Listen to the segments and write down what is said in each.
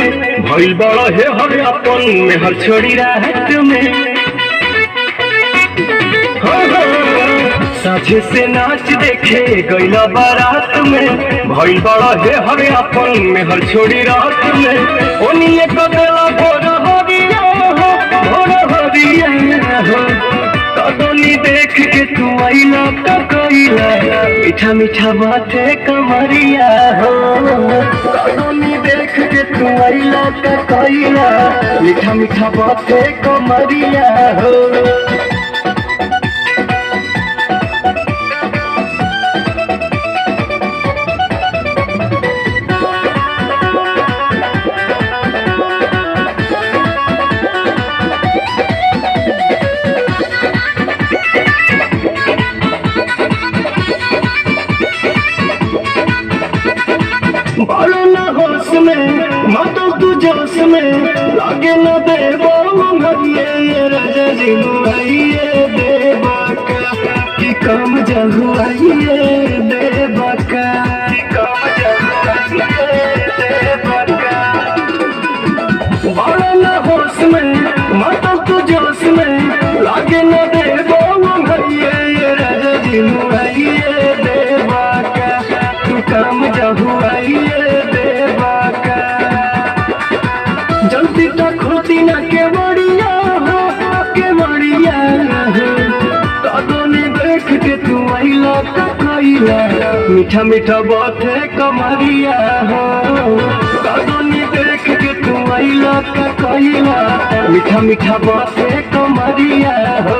में भइल बड़ा हे हर अपन में हर छोड़ी राहत में। साझे से नाच देखे गईला बारात में भइल बड़ा हे हर अपन में हर छोड़ी रात में। ओनिए कदेला भोर हरिया हो भोर हरिया हो कदोनी देख के तू आइला का कइला मीठा मीठा बातें कमरिया हो। कदोनी देख के तू आइला का कइला मीठा मीठा बातें कमरिया हो। बालो न होश में मातो तू जोश में लागे न देवा मंगरिए राजा जी मुआइए देवा का कि कम जहुआइए देवा का कि कम जहुआइए देवा का। बालो न होश में मातो तू जोश में लागे न देवा मंगरिए राजा जी मुआइए देवा का तू कम जहुआइए जल्दी तक होती ना के बढ़िया हो कदोनी देख के तू आइला का कइला मीठा मीठा बातें कमरिया हो। कदोनी देख के तू आइला का कइला मीठा मीठा बातें कमरिया हो।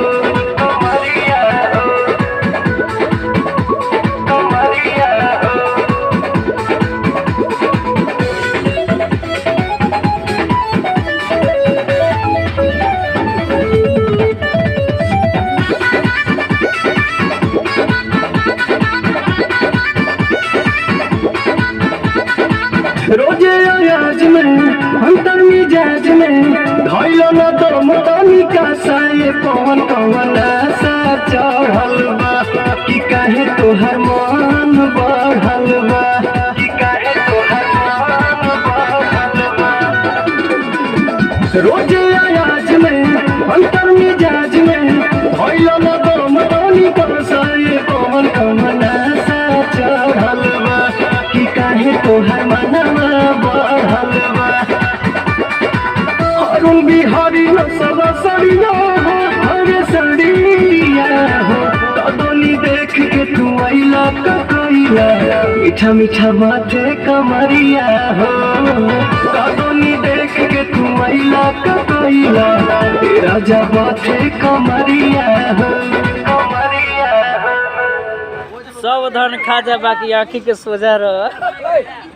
कमरिया हो कमरिया हो। रोजे अयाज में अंतर मिजाज में धैलो न दम तनिका सा ये पवन कवन सा चढ़ल बा कि काहे तोहर मन बढ़ल बा कि काहे तोहर मन बढ़ल बा। रोजे अयाज में अंतर मिजाज में धैलो न दम तनिका सा ये पवन कवन सा चढ़ल बा कि काहे तोहर मनवा बढ़ल बा। अरुण बिहारी नसल सड़िया हो हरे सड़िया हो कदोनी देख के तू आइला का कइला मीठा मीठा बातें कमरिया हो। कदोनी देख के तू आइला का कइला राजा बातें कमरिया हो। कमरिया हो सब धन खा जा बाकी आँखी के सोजा रह।